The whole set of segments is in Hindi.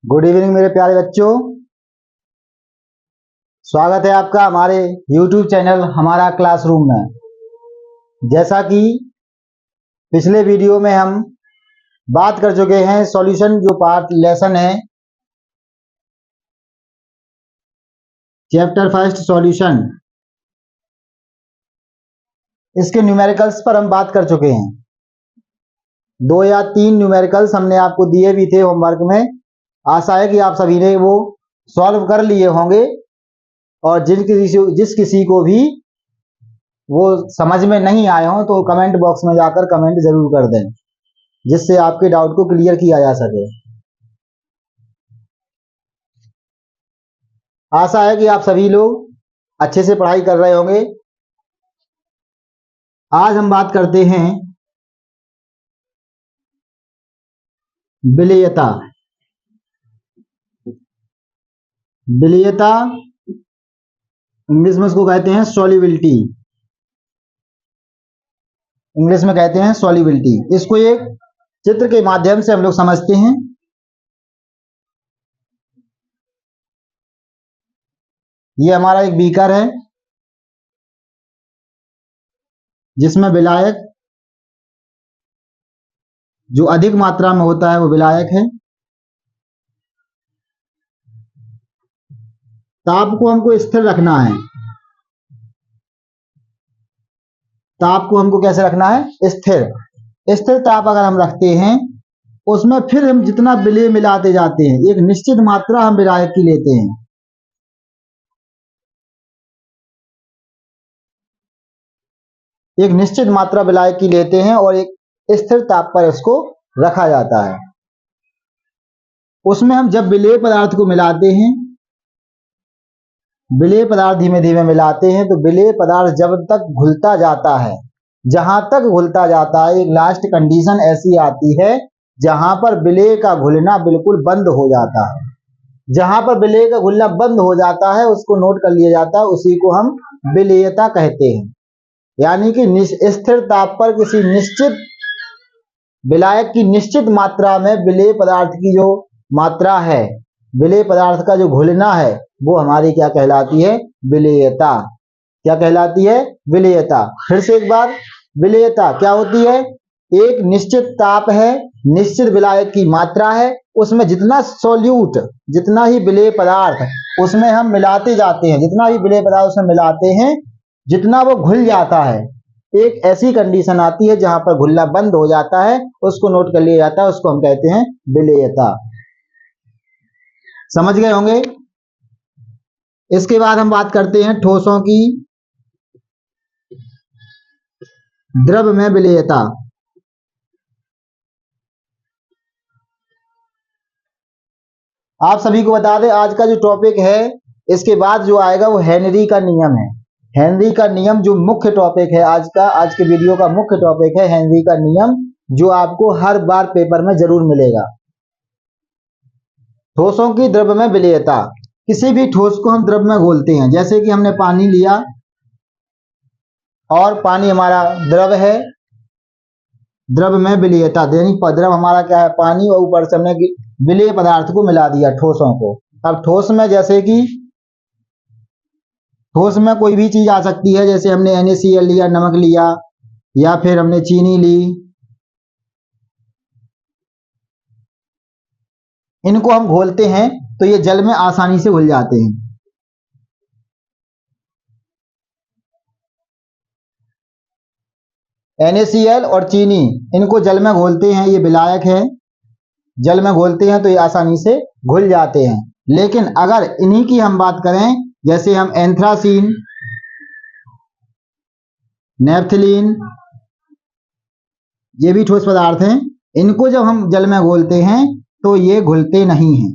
गुड इवनिंग मेरे प्यारे बच्चों। स्वागत है आपका हमारे YouTube चैनल हमारा क्लासरूम में। जैसा कि पिछले वीडियो में हम बात कर चुके हैं, सॉल्यूशन जो पार्ट लेसन है, चैप्टर फर्स्ट सॉल्यूशन, इसके न्यूमेरिकल्स पर हम बात कर चुके हैं। 2 या 3 न्यूमेरिकल्स हमने आपको दिए भी थे होमवर्क में। आशा है कि आप सभी ने वो सॉल्व कर लिए होंगे और जिस किसी को भी वो समझ में नहीं आए हों तो कमेंट बॉक्स में जाकर कमेंट जरूर कर दें, जिससे आपके डाउट को क्लियर किया जा सके। आशा है कि आप सभी लोग अच्छे से पढ़ाई कर रहे होंगे। आज हम बात करते हैं विलेयता। विलेयता इंग्लिश में उसको कहते हैं सॉल्युबिलिटी। इंग्लिश में कहते हैं सॉल्युबिलिटी। इसको एक चित्र के माध्यम से हम लोग समझते हैं। ये हमारा एक बीकर है जिसमें विलायक जो अधिक मात्रा में होता है वो विलायक है। ताप को हमको स्थिर रखना है। ताप को हमको कैसे रखना है? स्थिर। स्थिर ताप अगर हम रखते हैं उसमें फिर हम जितना विलेय मिलाते जाते हैं, एक निश्चित मात्रा हम विलायक की लेते हैं। एक निश्चित मात्रा विलायक की लेते हैं और एक स्थिर ताप पर इसको रखा जाता है। उसमें हम जब विलेय पदार्थ को मिलाते हैं, विलेय पदार्थ धीमे धीमे मिलाते हैं तो विलेय पदार्थ जब तक घुलता जाता है, जहां तक घुलता जाता है, एक लास्ट कंडीशन ऐसी आती है जहां पर विलेय का घुलना बिल्कुल बंद हो जाता है। जहां पर विलेय का घुलना बंद हो जाता है उसको नोट कर लिया जाता है, उसी को हम विलेयता कहते हैं। यानी कि स्थिर ताप पर किसी निश्चित विलायक की निश्चित मात्रा में विलेय पदार्थ की जो मात्रा है, विलेय पदार्थ का जो घुलना है, वो हमारी क्या कहलाती है? विलेयता। क्या कहलाती है? विलेयता। फिर से एक बार, विलेयता क्या होती है? एक निश्चित ताप है, निश्चित विलायक की मात्रा है, उसमें जितना सॉल्यूट, जितना ही विलेय पदार्थ उसमें हम मिलाते जाते हैं, जितना ही विलेय पदार्थ उसमें मिलाते हैं, जितना वो घुल जाता है, एक ऐसी कंडीशन आती है जहां पर घुलना बंद हो जाता है, उसको नोट कर लिया जाता है, उसको हम कहते हैं विलेयता। समझ गए होंगे। इसके बाद हम बात करते हैं ठोसों की द्रव में विलेयता। आप सभी को बता दें आज का जो टॉपिक है, इसके बाद जो आएगा वो हेनरी का नियम है। हेनरी का नियम जो मुख्य टॉपिक है आज का, आज के वीडियो का मुख्य टॉपिक है हेनरी का नियम, जो आपको हर बार पेपर में जरूर मिलेगा। ठोसों की द्रव में विलेयता। किसी भी ठोस को हम द्रव में घोलते हैं, जैसे कि हमने पानी लिया और पानी हमारा द्रव है, द्रव में विलेयता, यानी द्रव हमारा क्या है? पानी, और ऊपर से हमने विलेय पदार्थ को मिला दिया ठोसों को। अब ठोस में जैसे कि ठोस में कोई भी चीज आ सकती है, जैसे हमने NaCl लिया, नमक लिया, या फिर हमने चीनी ली, इनको हम घोलते हैं तो ये जल में आसानी से घुल जाते हैं। NaCl और चीनी, इनको जल में घोलते हैं, ये विलायक है, जल में घोलते हैं तो ये आसानी से घुल जाते हैं। लेकिन अगर इन्हीं की हम बात करें, जैसे हम एंथ्रासीन, नेफ्थलीन, ये भी ठोस पदार्थ हैं, इनको जब हम जल में घोलते हैं तो ये घुलते नहीं हैं।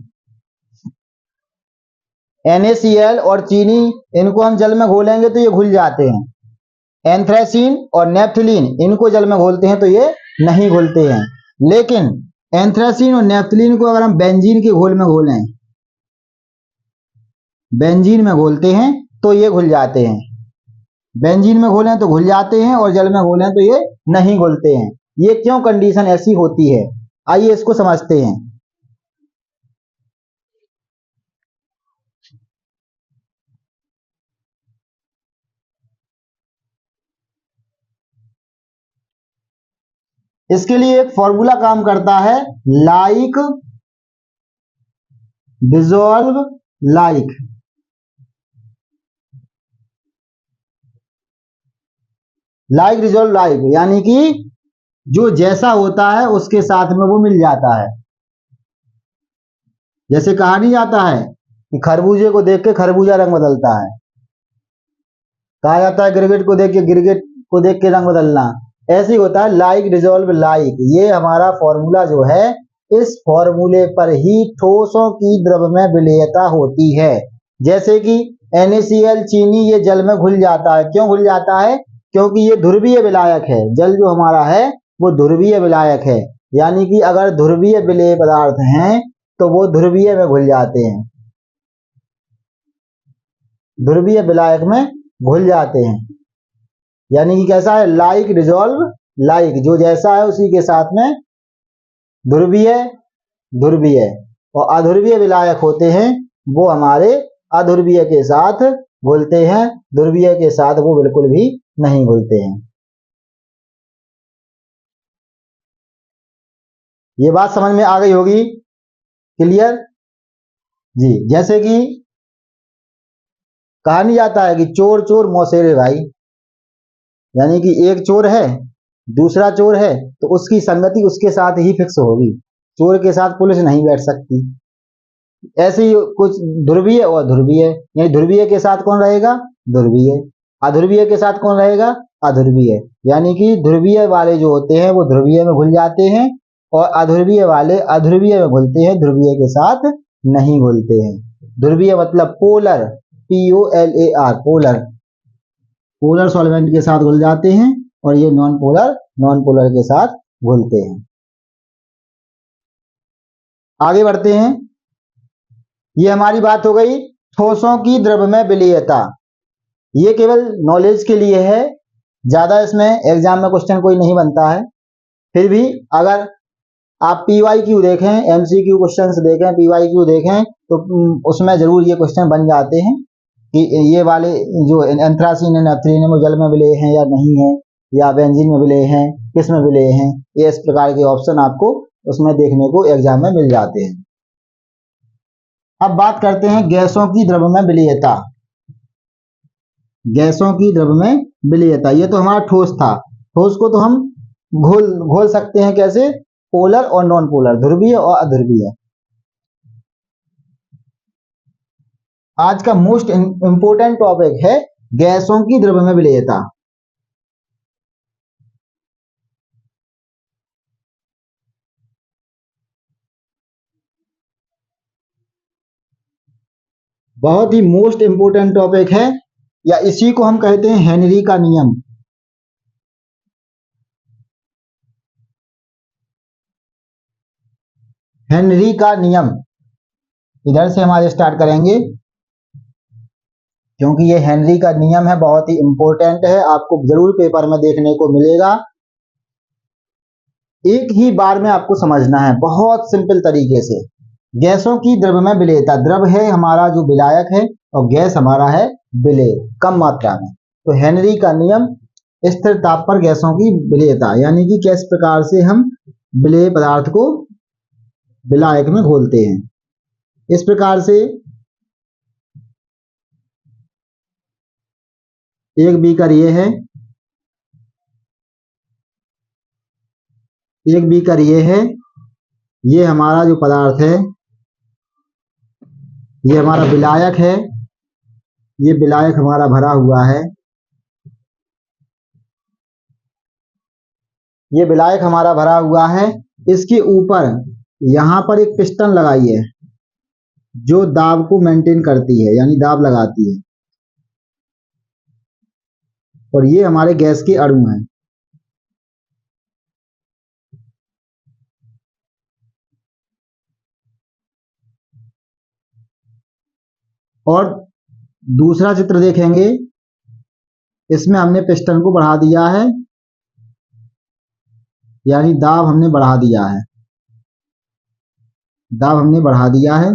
NaCl और चीनी, इनको हम जल में घोलेंगे तो ये घुल जाते हैं। एंथ्रासीन और नेफ्थलीन, इनको जल में घोलते हैं तो ये नहीं घुलते हैं। लेकिन एंथ्रासीन और नेफ्थलीन को अगर हम बेंजीन के घोल में घोलें, बेंजीन में घोलते हैं तो ये घुल जाते हैं। बेंजीन में घोलें तो घुल जाते हैं और जल में घोलें तो ये नहीं घुलते हैं। ये क्यों कंडीशन ऐसी होती है? आइए इसको समझते हैं। इसके लिए एक फॉर्मूला काम करता है, like dissolve like. Like dissolve like यानी कि जो जैसा होता है उसके साथ में वो मिल जाता है। जैसे कहा नहीं जाता है कि खरबूजे को देख के खरबूजा रंग बदलता है, कहा जाता है गिरगिट को देख के गिरगिट को देख के रंग बदलना, ऐसे ही होता है लाइक डिसॉल्व लाइक। ये हमारा फॉर्मूला जो है, इस फॉर्मूले पर ही ठोसों की द्रव्यमय विलेयता होती है। जैसे कि NaCl चीनी ये जल में घुल जाता है, क्यों घुल जाता है? क्योंकि ये ध्रुवीय विलायक है। जल जो हमारा है वो ध्रुवीय विलायक है, यानी कि अगर ध्रुवीय विलेय पदार्थ हैं तो वो ध्रुवीय में घुल जाते हैं, ध्रुवीय विलायक में घुल जाते हैं। यानी कि कैसा है, लाइक डिसॉल्व लाइक, जो जैसा है उसी के साथ में ध्रुवीय ध्रुवीय और अध्रुवीय विलायक होते हैं, वो हमारे अध्रुवीय के साथ घुलते हैं, ध्रुवीय के साथ वो बिल्कुल भी नहीं घुलते हैं। ये बात समझ में आ गई होगी, क्लियर जी। जैसे कि कहा नहीं जाता है कि चोर चोर मौसेरे भाई, यानी कि एक चोर है दूसरा चोर है तो उसकी संगति उसके साथ ही फिक्स होगी, चोर के साथ पुलिस नहीं बैठ सकती। ऐसे ही कुछ ध्रुवीय और ध्रुवीय, यानी ध्रुवीय के साथ कौन रहेगा, ध्रुवीय, अध्रुवीय के साथ कौन रहेगा, अध्रुवीय। यानी कि ध्रुवीय वाले जो होते हैं वो ध्रुवीय में घुल जाते हैं और अध्रुवीय वाले अध्रुवीय में घुलते हैं, ध्रुवीय के साथ नहीं घुलते हैं। ध्रुवीय मतलब polar, POLAR polar, polar solvent के साथ घुल जाते हैं और ये नॉन पोलर के साथ घुलते हैं। आगे बढ़ते हैं। ये हमारी बात हो गई ठोसों की द्रव्यमय विलेयता। ये केवल नॉलेज के लिए है, ज्यादा इसमें एग्जाम में क्वेश्चन कोई नहीं बनता है। फिर भी अगर आप PYQ देखें, MCQ क्वेश्चंस देखें, PYQ देखें तो उसमें जरूर ये क्वेश्चन बन जाते हैं कि ये वाले जो एंथ्रासीन और नेफ्थलीन है वो जल में विलेय हैं या नहीं है, या बेंजीन में विलेय हैं, किस में विलेय हैं, ये इस प्रकार के ऑप्शन आपको उसमें देखने को एग्जाम में मिल जाते हैं। अब बात करते हैं गैसों की द्रव्यमय विलेयता। गैसों की द्रव्यमय विलेयता, ये तो हमारा ठोस था। ठोस को तो हम घोल सकते हैं कैसे, पोलर और नॉन पोलर, ध्रुवीय और अध्रुवीय। आज का मोस्ट इंपोर्टेंट टॉपिक है गैसों की द्रव्यमय विलेयता। बहुत ही मोस्ट इंपोर्टेंट टॉपिक है, या इसी को हम कहते हैं हेनरी का नियम। हेनरी का नियम, इधर से हम आज स्टार्ट करेंगे क्योंकि ये हेनरी का नियम है, बहुत ही इंपॉर्टेंट है, आपको जरूर पेपर में देखने को मिलेगा। एक ही बार में आपको समझना है बहुत सिंपल तरीके से। गैसों की द्रव्यमय विलेयता, द्रव है हमारा जो विलायक है और गैस हमारा है विलेय कम मात्रा में। तो हेनरी का नियम, स्थिर ताप पर गैसों की विलेयता, यानी कि किस प्रकार से हम विलेय पदार्थ को विलायक में घोलते हैं। इस प्रकार से एक बीकर ये है, एक बीकर ये है, ये हमारा जो पदार्थ है ये हमारा विलायक है, ये विलायक हमारा भरा हुआ है, ये विलायक हमारा भरा हुआ है। इसके ऊपर यहाँ पर एक पिस्टन लगाई है जो दाब को मेंटेन करती है, यानी दाब लगाती है, और ये हमारे गैस के अणु हैं। और दूसरा चित्र देखेंगे, इसमें हमने पिस्टन को बढ़ा दिया है, यानी दाब हमने बढ़ा दिया है, दाब हमने बढ़ा दिया है।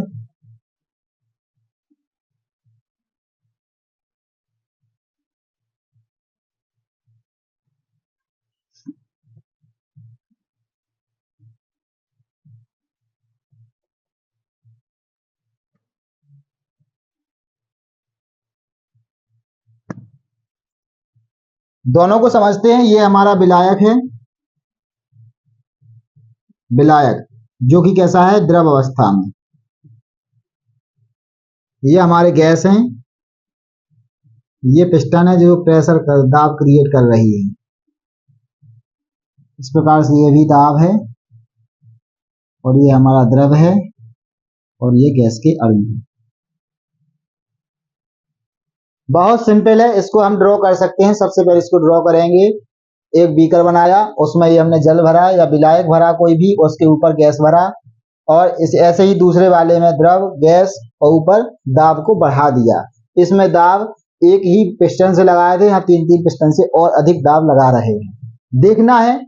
दोनों को समझते हैं। ये हमारा विलायक है, विलायक जो कि कैसा है, द्रव अवस्था में। ये हमारे गैस हैं, ये पिस्टन है जो प्रेशर दाब क्रिएट कर रही है। इस प्रकार से ये भी दाब है, और ये हमारा द्रव है, और ये गैस के अणु है। बहुत सिंपल है, इसको हम ड्रॉ कर सकते हैं। सबसे पहले इसको ड्रॉ करेंगे। एक बीकर बनाया, उसमें ये हमने जल भरा या विलायक भरा कोई भी, उसके ऊपर गैस भरा, और इस ऐसे ही दूसरे वाले में द्रव, गैस, और ऊपर दाब को बढ़ा दिया। इसमें दाब एक ही पिस्टन से लगाए थे, यहाँ तीन तीन पिस्टन से और अधिक दाब लगा रहे हैं। देखना है,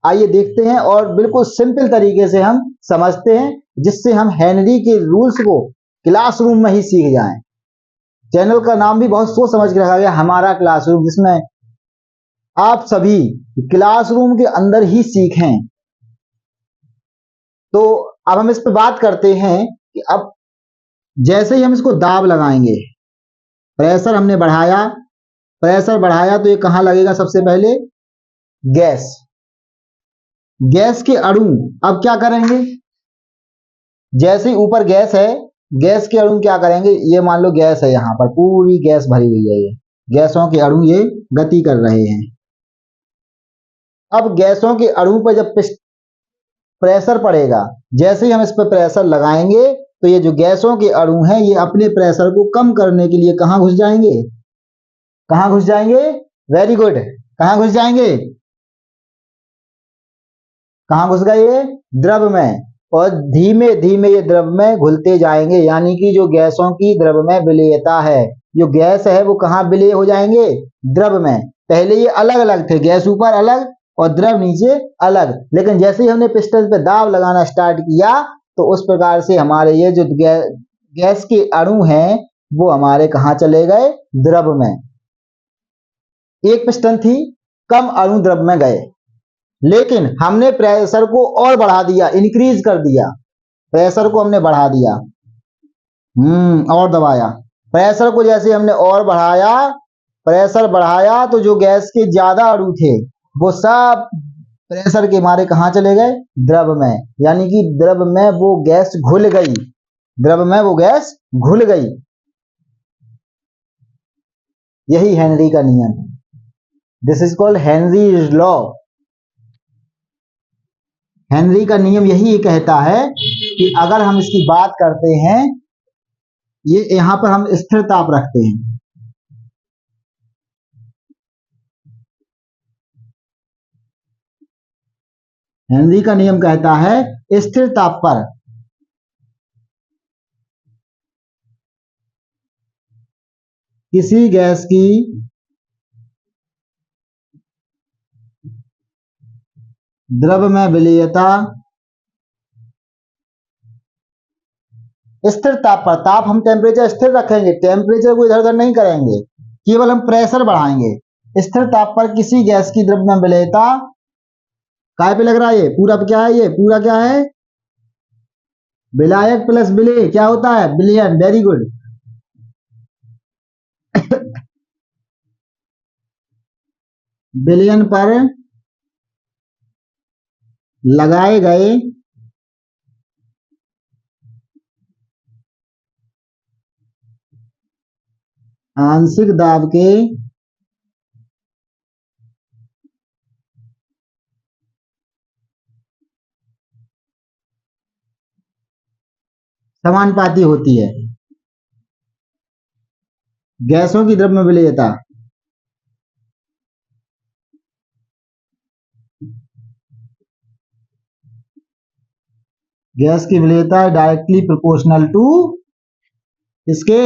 आइए देखते हैं, और बिल्कुल सिंपल तरीके से हम समझते हैं, जिससे हम हेनरी के रूल्स को क्लासरूम में ही सीख जाएं। चैनल का नाम भी बहुत सोच समझ के रखा गया, हमारा क्लासरूम, जिसमें आप सभी क्लासरूम के अंदर ही सीखें। तो अब हम इस पे बात करते हैं कि अब जैसे ही हम इसको दाब लगाएंगे, प्रेशर हमने बढ़ाया, प्रेशर बढ़ाया तो ये कहां लगेगा, सबसे पहले गैस, गैस के अणु अब क्या करेंगे, जैसे ही ऊपर गैस है, गैस के अणु क्या करेंगे, ये मान लो गैस है, यहाँ पर पूरी गैस भरी हुई है, ये गैसों के अणु ये गति कर रहे हैं। अब गैसों के अणु पर जब प्रेशर पड़ेगा, जैसे ही हम इस पर प्रेशर लगाएंगे, तो ये जो गैसों के अणु हैं, ये अपने प्रेशर को कम करने के लिए कहां घुस जाएंगे, कहां घुस जाएंगे, वेरी गुड, कहां घुस जाएंगे, कहां घुस गए, ये द्रव में, और धीमे धीमे ये द्रव में घुलते जाएंगे। यानी कि जो गैसों की द्रव में विलेयता है, जो गैस है वो कहां विलेय हो जाएंगे, द्रव में। पहले ये अलग अलग थे, गैस ऊपर अलग और द्रव नीचे अलग, लेकिन जैसे ही हमने पिस्टन पे दाब लगाना स्टार्ट किया, तो उस प्रकार से हमारे ये जो गैस के अणु हैं, वो हमारे कहां चले गए, द्रव में। एक पिस्टन थी, कम अणु द्रव में गए, लेकिन हमने प्रेशर को और बढ़ा दिया, इंक्रीज कर दिया, प्रेशर को हमने बढ़ा दिया, और दबाया। प्रेशर को जैसे हमने और बढ़ाया, प्रेशर बढ़ाया, तो जो गैस के ज्यादा अणु थे, वो सब प्रेशर के मारे कहां चले गए, द्रव में। यानी कि द्रव में वो गैस घुल गई, द्रव में वो गैस घुल गई। यही हेनरी का नियम, this is called Henry's law. Henry का नियम यही कहता है कि अगर हम इसकी बात करते हैं, ये यहां पर हम स्थिर ताप रखते हैं, हेनरी का नियम कहता है स्थिर ताप पर किसी गैस की द्रव में विलेयता स्थिर ताप पर, ताप हम टेम्परेचर स्थिर रखेंगे, टेम्परेचर को इधर उधर नहीं करेंगे, केवल हम प्रेशर बढ़ाएंगे। स्थिर ताप पर किसी गैस की द्रव में विलेयता, काय पे लग रहा है, ये पूरा क्या है, ये पूरा क्या है, विलायक प्लस विलेय क्या होता है, विलयन, वेरी गुड। विलयन पर लगाए गए आंशिक दाब के समानुपाती होती है, गैसों की द्रव में विलेयता गैस की विलेयता डायरेक्टली प्रोपोर्शनल टू इसके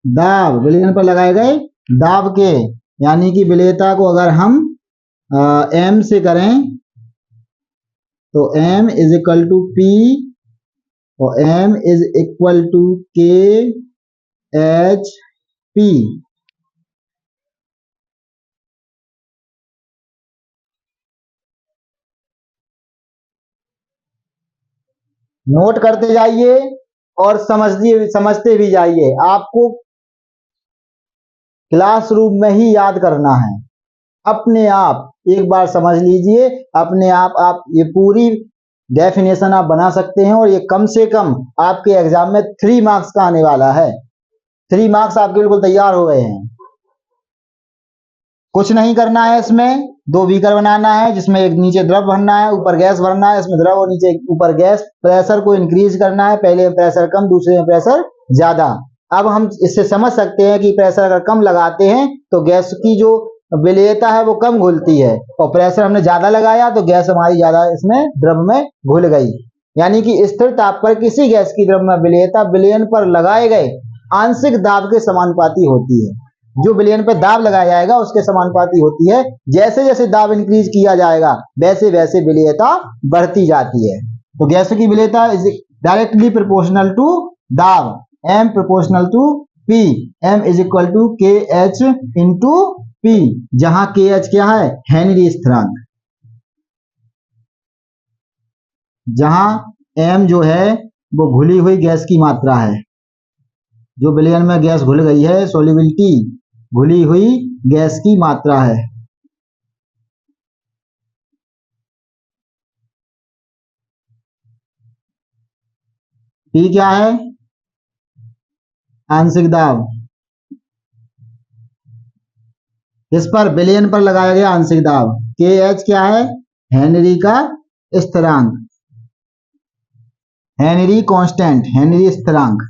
दाब, विलयन पर लगाए गए दाब के। यानी कि विलेयता को अगर हम एम से करें, तो M is equal to P, और M is equal to K H P. Note करते जाइए और समझते भी जाइए। आपको क्लासरूम में ही याद करना है। अपने आप एक बार समझ लीजिए, अपने आप ये पूरी डेफिनेशन आप बना सकते हैं और ये कम से कम आपके एग्जाम में 3 मार्क्स का आने वाला है। 3 मार्क्स आपके बिल्कुल तैयार हो गए हैं। कुछ नहीं करना है, इसमें 2 बीकर बनाना है जिसमें एक नीचे द्रव भरना है, ऊपर गैस भरना है, इसमें द्रव और नीचे ऊपर गैस। प्रेशर को इंक्रीज करना है, पहले में प्रेशर कम, दूसरे में प्रेशर ज्यादा। अब हम इससे समझ सकते हैं कि प्रेशर अगर कम लगाते हैं तो गैस की जो विलेयता है वो कम घुलती है, और प्रेशर हमने ज्यादा लगाया तो गैस हमारी ज्यादा इसमें द्रव में घुल गई। यानी कि स्थिर ताप पर किसी गैस की द्रव में विलेयता विलयन पर लगाए गए आंशिक दाब के समानुपाती होती है। जो विलयन पर दाब लगाया जाएगा उसके समानुपाती होती है। जैसे जैसे दाब इंक्रीज किया जाएगा वैसे वैसे विलेयता बढ़ती जाती है। तो गैसों की विलेयता इज डायरेक्टली प्रोपोर्शनल टू दाब, m proportional to p, m is equal to K H into p, जहां के एच क्या है, हेनरी स्थिरांक, जहां m जो है वो घुली हुई गैस की मात्रा है। जो विलयन में गैस घुल गई है, सोल्युबिलिटी, घुली हुई गैस की मात्रा है। P क्या है, आंशिक दाब, इस पर विलयन पर लगाया गया आंशिक दाब। के एच क्या है, हेनरी का स्थिरांक, हेनरी कांस्टेंट, हेनरी स्थिरांक।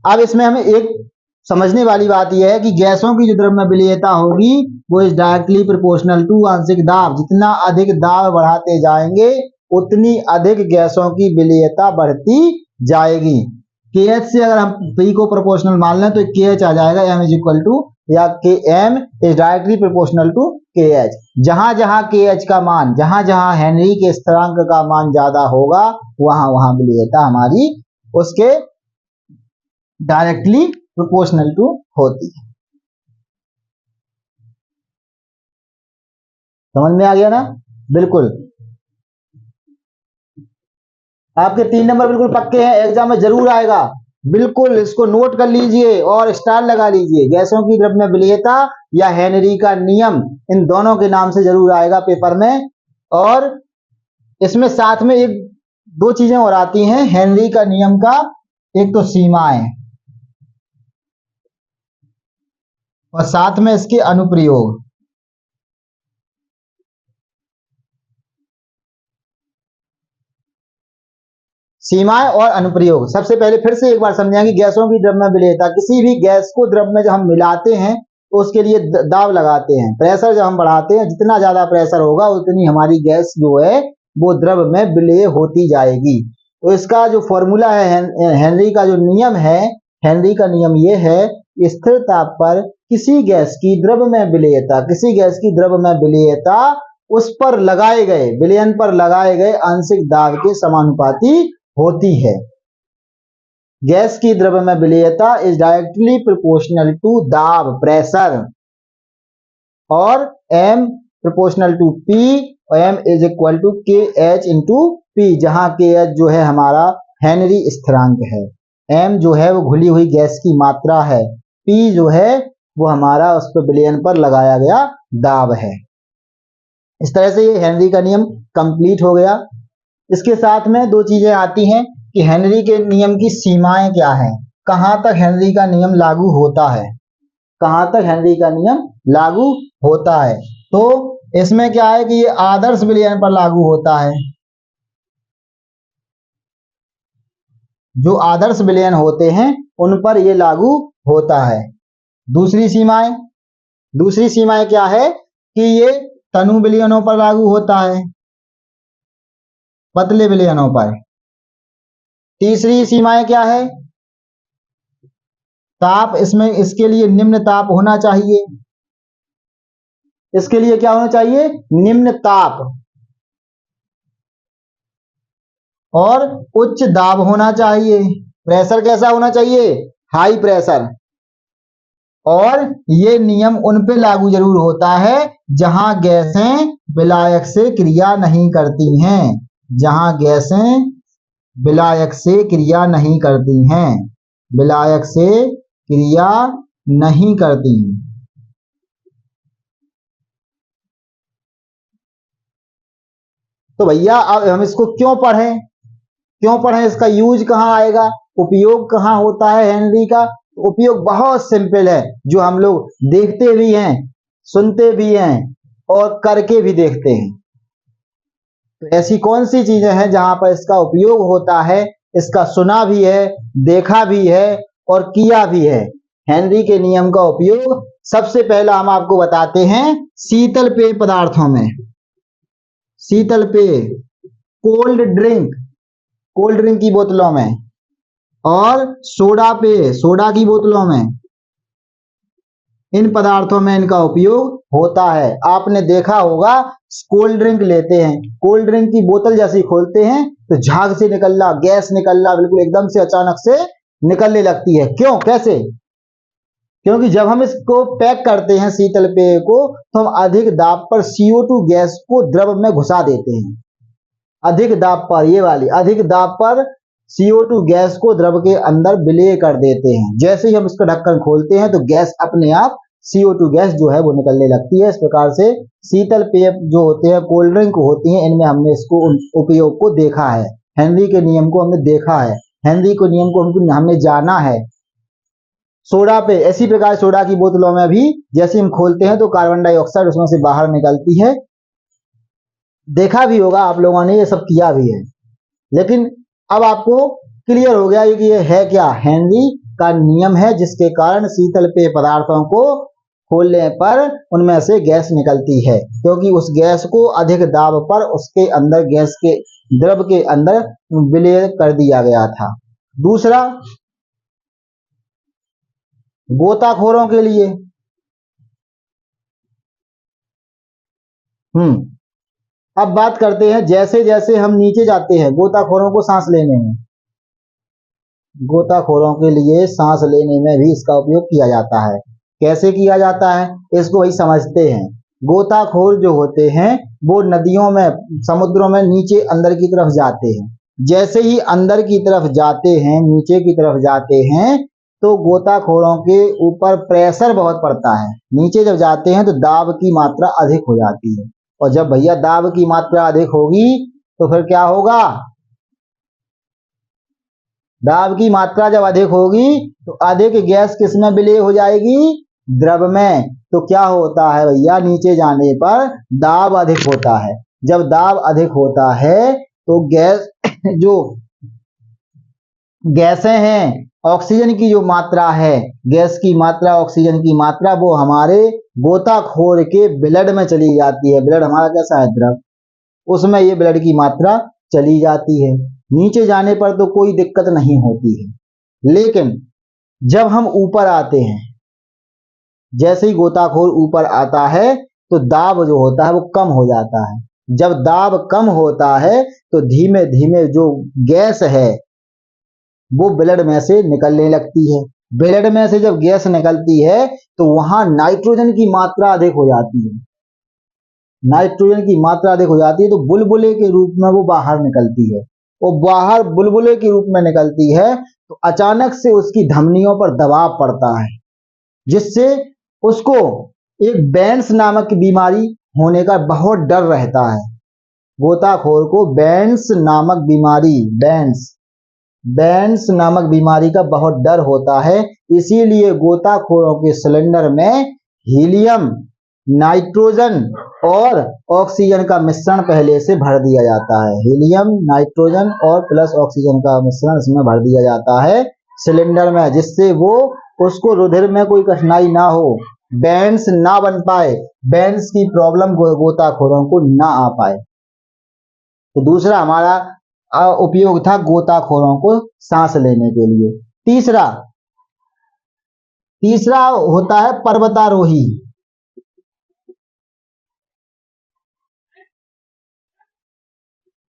अब इसमें हमें एक समझने वाली बात यह है कि गैसों की जो द्रव्य विलेयता होगी वो इज डायरेक्टली प्रोपोर्शनल टू आंशिक दाब। जितना अधिक दाब बढ़ाते जाएंगे उतनी अधिक गैसों की विलेयता बढ़ती जाएगी। KH से अगर हम P को प्रोपोर्शनल मान लें तो KH आ जाएगा, m इज इक्वल टू, या m is directly proportional to KH। जहां जहां KH का मान, जहां जहां हेनरी के स्थिरांक का मान ज्यादा होगा वहां वहां विलेयता हमारी उसके डायरेक्टली प्रोपोर्शनल टू होती है। समझ में आ गया ना? बिल्कुल। आपके 3 नंबर बिल्कुल पक्के हैं, एग्जाम में जरूर आएगा। बिल्कुल इसको नोट कर लीजिए और स्टार लगा लीजिए। गैसों की द्रव्य विलेयता या हेनरी का नियम, इन दोनों के नाम से जरूर आएगा पेपर में। और इसमें साथ में एक 2 चीजें और आती हैं हेनरी का नियम का, एक तो सीमाएं और साथ में इसके अनुप्रयोग। सीमाएं और अनुप्रयोग। सबसे पहले फिर से एक बार समझाएंगे गैसों की द्रव्य विलेयता। किसी भी गैस को द्रव में जब हम मिलाते हैं तो उसके लिए दाब लगाते हैं, प्रेशर जब हम बढ़ाते हैं, जितना ज्यादा प्रेशर होगा उतनी हमारी गैस जो है वो द्रव में विलेय होती जाएगी। तो इसका जो फॉर्मूला है, हेनरी का जो नियम है, हेनरी का नियम ये है, स्थिर ताप पर किसी गैस की द्रव में विलेयता, किसी गैस की द्रव में विलेयता उस पर लगाए गए, विलयन पर लगाए गए आंशिक दाब के समानुपाती होती है। गैस की द्रव्य में विलेयता इज डायरेक्टली प्रोपोर्शनल टू दाब, प्रेशर, और m प्रोपोर्शनल टू p, और m is equal to K H into p, जहां के एच जो है हमारा हेनरी स्थिरांक है, m जो है वो घुली हुई गैस की मात्रा है, p जो है वो हमारा उस पर विलयन पर लगाया गया दाब है। इस तरह से ये हेनरी का नियम कंप्लीट हो गया। इसके साथ में 2 चीजें आती हैं कि हेनरी के नियम की सीमाएं क्या हैं, कहां तक हेनरी का नियम लागू होता है, कहां तक हेनरी का नियम लागू होता है। तो इसमें क्या है कि ये आदर्श विलयन पर लागू होता है। जो आदर्श विलयन होते हैं उन पर ये लागू होता है। दूसरी सीमाएं क्या है कि ये तनु विलयनों पर लागू होता है, पतले विलयनों पर। तीसरी सीमाएं क्या है, ताप, इसमें इसके लिए निम्न ताप होना चाहिए, इसके लिए क्या होना चाहिए, निम्न ताप, और उच्च दाब होना चाहिए। प्रेशर कैसा होना चाहिए, हाई प्रेशर। और ये नियम उन पे लागू जरूर होता है जहां गैसें विलायक से क्रिया नहीं करती हैं, जहां गैसें विलायक से क्रिया नहीं करती हैं। विलायक से क्रिया नहीं करती। तो भैया अब हम इसको क्यों पढ़ें, इसका यूज कहाँ आएगा, उपयोग कहाँ होता है हेनरी का। उपयोग बहुत सिंपल है, जो हम लोग देखते भी हैं, सुनते भी हैं और करके भी देखते हैं। तो ऐसी कौन सी चीजें हैं जहां पर इसका उपयोग होता है, इसका सुना भी है, देखा भी है और किया भी है। हेनरी के नियम का उपयोग सबसे पहला हम आपको बताते हैं शीतल पेय पदार्थों में, शीतल पेय, कोल्ड ड्रिंक की बोतलों में, और सोडा पेय, सोडा की बोतलों में, इन पदार्थों में इनका उपयोग होता है। आपने देखा होगा कोल्ड ड्रिंक लेते हैं, कोल्ड ड्रिंक की बोतल जैसे खोलते हैं तो झाग से निकलना, गैस निकलना बिल्कुल एकदम से अचानक से निकलने लगती है। क्यों, कैसे? क्योंकि जब हम इसको पैक करते हैं शीतल पेय को, तो हम अधिक दाब पर CO2 गैस को द्रव में घुसा देते हैं। अधिक दाब पर, ये वाली अधिक दाब पर CO2 गैस को द्रव के अंदर विलय कर देते हैं। जैसे ही हम इसका ढक्कन खोलते हैं तो गैस अपने आप CO2 गैस जो है वो निकलने लगती है। इस प्रकार से शीतल पेय जो होते हैं, कोल्ड ड्रिंक होती हैं, इनमें हमने इसको उपयोग को देखा है। हेनरी के नियम को हमने देखा है, हेनरी के नियम को हमने जाना है। सोडा पे इसी प्रकार सोडा की बोतलों में भी जैसे हम खोलते हैं तो कार्बन डाइऑक्साइड उसमें से बाहर निकलती है। देखा भी होगा आप लोगों ने, ये सब किया भी है। लेकिन अब आपको क्लियर हो गया कि ये है क्या, हेनरी का नियम है, जिसके कारण शीतल पेय पदार्थों को खोलने पर उनमें से गैस निकलती है, क्योंकि उस गैस को अधिक दाब पर उसके अंदर गैस के द्रव के अंदर विलय कर दिया गया था। दूसरा, गोताखोरों के लिए, अब बात करते हैं जैसे जैसे हम नीचे जाते हैं गोताखोरों को सांस लेने में, गोताखोरों के लिए सांस लेने में भी इसका उपयोग किया जाता है। कैसे किया जाता है इसको वही समझते हैं। गोताखोर जो होते हैं वो नदियों में, समुद्रों में नीचे अंदर की तरफ जाते हैं। जैसे ही अंदर की तरफ जाते हैं, नीचे की तरफ जाते हैं, तो गोताखोरों के ऊपर प्रेशर बहुत पड़ता है। नीचे जब जाते हैं तो दाब की मात्रा अधिक हो जाती है, और जब भैया दाब की मात्रा अधिक होगी तो फिर क्या होगा, दाब की मात्रा जब अधिक होगी तो अधिक गैस किसमें विलय हो जाएगी, द्रव में। तो क्या होता है भैया, नीचे जाने पर दाब अधिक होता है। जब दाब अधिक होता है तो गैस जो गैसें हैं, ऑक्सीजन की जो मात्रा है, गैस की मात्रा, ऑक्सीजन की मात्रा, वो हमारे गोताखोर के ब्लड में चली जाती है। ब्लड हमारा कैसा है, द्रव, उसमें ये ब्लड की मात्रा चली जाती है। नीचे जाने पर तो कोई दिक्कत नहीं होती है, लेकिन जब हम ऊपर आते हैं, जैसे ही गोताखोर ऊपर आता है तो दाब जो होता है वो कम हो जाता है। जब दाब कम होता है तो धीमे धीमे जो गैस है वो ब्लड में से निकलने लगती है। ब्लड में से जब गैस निकलती है तो वहां नाइट्रोजन की मात्रा अधिक हो जाती है। नाइट्रोजन की मात्रा अधिक हो जाती है तो बुलबुले के रूप में वो बाहर निकलती है। वो बाहर बुलबुले के रूप में निकलती है तो अचानक से उसकी धमनियों पर दबाव पड़ता है, जिससे उसको एक बेंस नामक बीमारी होने का बहुत डर रहता है। गोताखोर को बेंस नामक बीमारी, बेंस नामक बीमारी का बहुत डर होता है। इसीलिए गोताखोरों के सिलेंडर में हीलियम, नाइट्रोजन और ऑक्सीजन का मिश्रण पहले से भर दिया जाता है। हीलियम, नाइट्रोजन और प्लस ऑक्सीजन का मिश्रण इसमें भर दिया जाता है सिलेंडर में, जिससे वो उसको रुधिर में कोई कठिनाई ना हो, बेंस ना बन पाए, बेंस की प्रॉब्लम गोताखोरों को ना आ पाए। तो दूसरा हमारा उपयोग था गोताखोरों को सांस लेने के लिए। तीसरा होता है पर्वतारोही।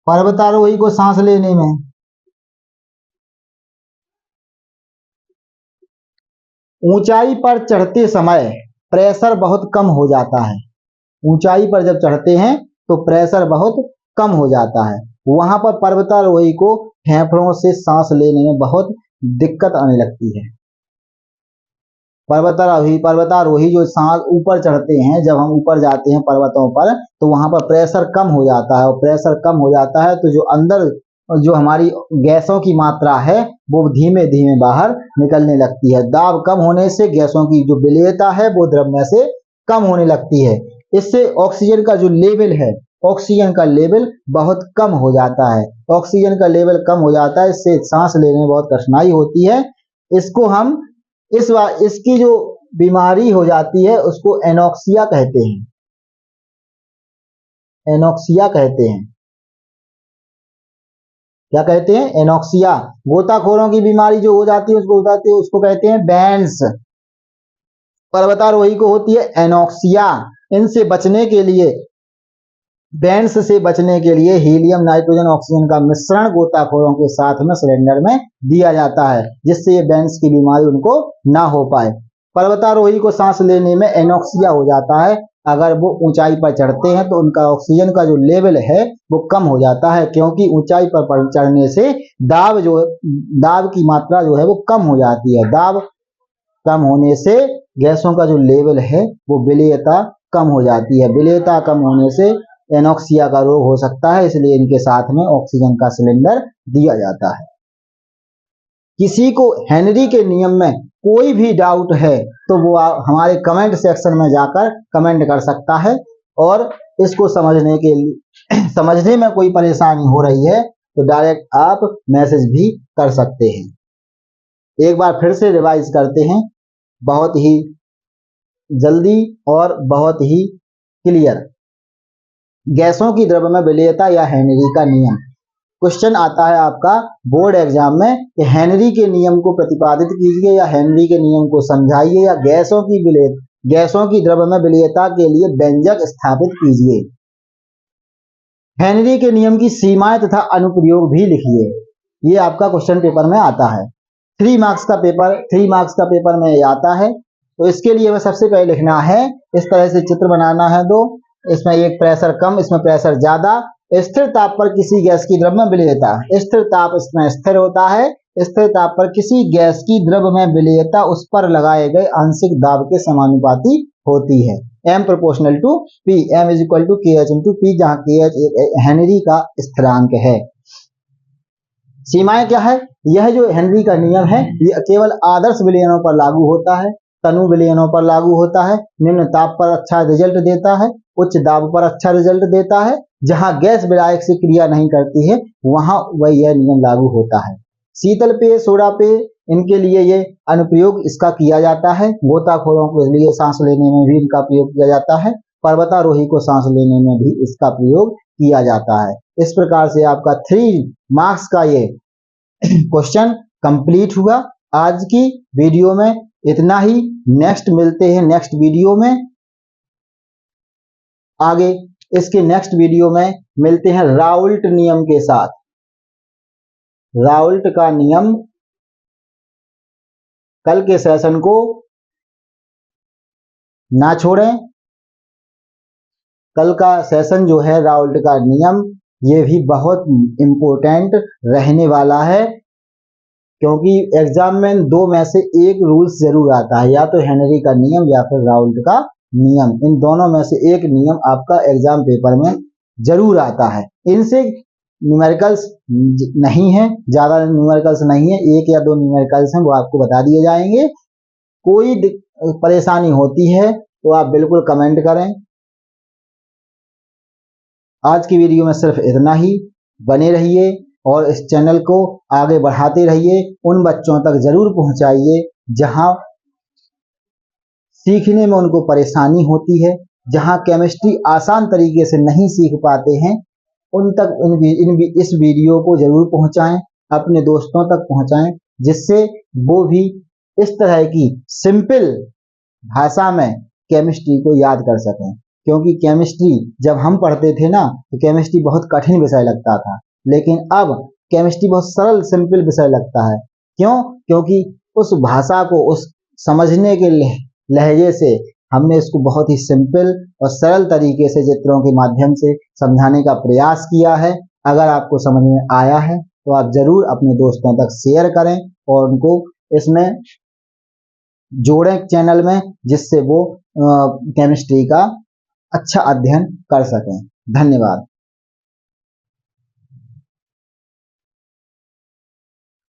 पर्वतारोही को सांस लेने में ऊंचाई पर चढ़ते समय प्रेशर बहुत कम हो जाता है। ऊंचाई पर जब चढ़ते हैं तो प्रेशर बहुत कम हो जाता है। वहां पर पर्वतारोही को फेफड़ों से सांस लेने में बहुत दिक्कत आने लगती है। पर्वतारोही जो सांस ऊपर चढ़ते हैं, जब हम ऊपर जाते हैं पर्वतों पर तो वहां पर प्रेशर कम हो जाता है, और प्रेशर कम हो जाता है तो जो अंदर जो हमारी गैसों की मात्रा है वो धीमे धीमे बाहर निकलने लगती है। दाब कम होने से गैसों की जो विलेयता है वो द्रव्य से कम होने लगती है। इससे ऑक्सीजन का जो लेवल है, ऑक्सीजन का लेवल बहुत कम हो जाता है। ऑक्सीजन का लेवल कम हो जाता है, इससे सांस लेने में बहुत कठिनाई होती है। इसको हम इसकी जो बीमारी हो जाती है उसको एनोक्सिया कहते हैं, एनोक्सिया कहते हैं। क्या कहते हैं? एनोक्सिया। गोताखोरों की बीमारी जो हो जाती है उसको कहते हैं बैंड्स। पर्वतारोही को होती है एनोक्सिया। इनसे बचने के लिए, बैंड्स से बचने के लिए हीलियम नाइट्रोजन ऑक्सीजन का मिश्रण गोताखोरों के साथ में सिलेंडर में दिया जाता है, जिससे ये बैंड्स की बीमारी उनको ना हो पाए। पर्वतारोही को सांस लेने में एनोक्सिया हो जाता है। अगर वो ऊंचाई पर चढ़ते हैं तो उनका ऑक्सीजन का जो लेवल है वो कम हो जाता है, क्योंकि ऊंचाई पर चढ़ने से दाब की मात्रा जो है वो कम हो जाती है। दाब कम होने से गैसों का जो लेवल है वो विलेयता कम हो जाती है। विलेयता कम होने से एनोक्सिया का रोग हो सकता है, इसलिए इनके साथ में ऑक्सीजन का सिलेंडर दिया जाता है। किसी को हेनरी के नियम में कोई भी डाउट है तो वो हमारे कमेंट सेक्शन में जाकर कमेंट कर सकता है, और इसको समझने में कोई परेशानी हो रही है तो डायरेक्ट आप मैसेज भी कर सकते हैं। एक बार फिर से रिवाइज करते हैं, बहुत ही जल्दी और बहुत ही क्लियर। गैसों की द्रव्य में विलेयता या हेनरी का नियम। क्वेश्चन आता है आपका बोर्ड एग्जाम में कि हेनरी के नियम को प्रतिपादित कीजिए या हेनरी के नियम को समझाइए या गैसों की द्रव्य में विलेयता के लिए व्यंजक स्थापित कीजिए। हेनरी के नियम की सीमाएं तथा अनुप्रयोग भी लिखिए। ये आपका क्वेश्चन पेपर में आता है। 3 मार्क्स का पेपर में आता है। तो इसके लिए हमें सबसे पहले लिखना है, इस तरह से चित्र बनाना है दो, इसमें एक प्रेशर कम, इसमें प्रेशर ज्यादा। स्थिर ताप पर किसी गैस की द्रव्य में विलेयता, स्थिर ताप इसमें स्थिर होता है। स्थिर ताप पर किसी गैस की द्रव्य में विलेयता उस पर लगाए गए आंशिक दाब के समानुपाती होती है। m proportional to p, m is equal to KH into P, जहां KH हेनरी का स्थिरांक है। सीमाएं क्या है? यह जो हेनरी का नियम है ये केवल आदर्श विलयनों पर लागू होता है, तनु विलयनों पर लागू होता है। निम्न ताप पर अच्छा रिजल्ट देता है, उच्च दाब पर अच्छा रिजल्ट देता है। जहां गैस विलायक से क्रिया नहीं करती है वहां वह यह नियम लागू होता है। शीतल पेय, सोडा पेय, इनके लिए ये अनुप्रयोग इसका किया जाता है। गोताखोरों के लिए सांस लेने में भी इनका प्रयोग किया जाता है। पर्वतारोही को सांस लेने में भी इसका प्रयोग किया जाता है। इस प्रकार से आपका 3 मार्क्स का ये क्वेश्चन कंप्लीट हुआ। आज की वीडियो में इतना ही। नेक्स्ट मिलते हैं नेक्स्ट वीडियो में। आगे इसके नेक्स्ट वीडियो में मिलते हैं राउल्ट नियम के साथ। राउल्ट का नियम, कल के सेशन को ना छोड़ें। कल का सेशन जो है राउल्ट का नियम, ये भी बहुत इंपॉर्टेंट रहने वाला है, क्योंकि एग्जाम में 2 में से एक रूल्स जरूर आता है, या तो हेनरी का नियम या फिर राउल्ट का नियम। इन दोनों में से एक नियम आपका एग्जाम पेपर में जरूर आता है। इनसे न्यूमेरिकल्स नहीं है, ज्यादा न्यूमेरिकल्स नहीं है, 1 या 2 न्यूमेरिकल्स हैं, वो आपको बता दिए जाएंगे। कोई परेशानी होती है तो आप बिल्कुल कमेंट करें। आज की वीडियो में सिर्फ इतना ही। बने रहिए और इस चैनल को आगे बढ़ाते रहिए। उन बच्चों तक जरूर पहुंचाइए जहां सीखने में उनको परेशानी होती है, जहां केमिस्ट्री आसान तरीके से नहीं सीख पाते हैं, उन तक इस वीडियो को जरूर पहुंचाएं, अपने दोस्तों तक पहुंचाएं, जिससे वो भी इस तरह की सिंपल भाषा में केमिस्ट्री को याद कर सकें। क्योंकि केमिस्ट्री जब हम पढ़ते थे ना तो केमिस्ट्री बहुत कठिन विषय लगता था, लेकिन अब केमिस्ट्री बहुत सरल सिंपल विषय लगता है। क्यों? क्योंकि उस भाषा को, उस समझने के लहजे से हमने इसको बहुत ही सिंपल और सरल तरीके से चित्रों के माध्यम से समझाने का प्रयास किया है। अगर आपको समझ में आया है तो आप जरूर अपने दोस्तों तक शेयर करें और उनको इसमें जोड़ें चैनल में, जिससे वो केमिस्ट्री का अच्छा अध्ययन कर सकें। धन्यवाद।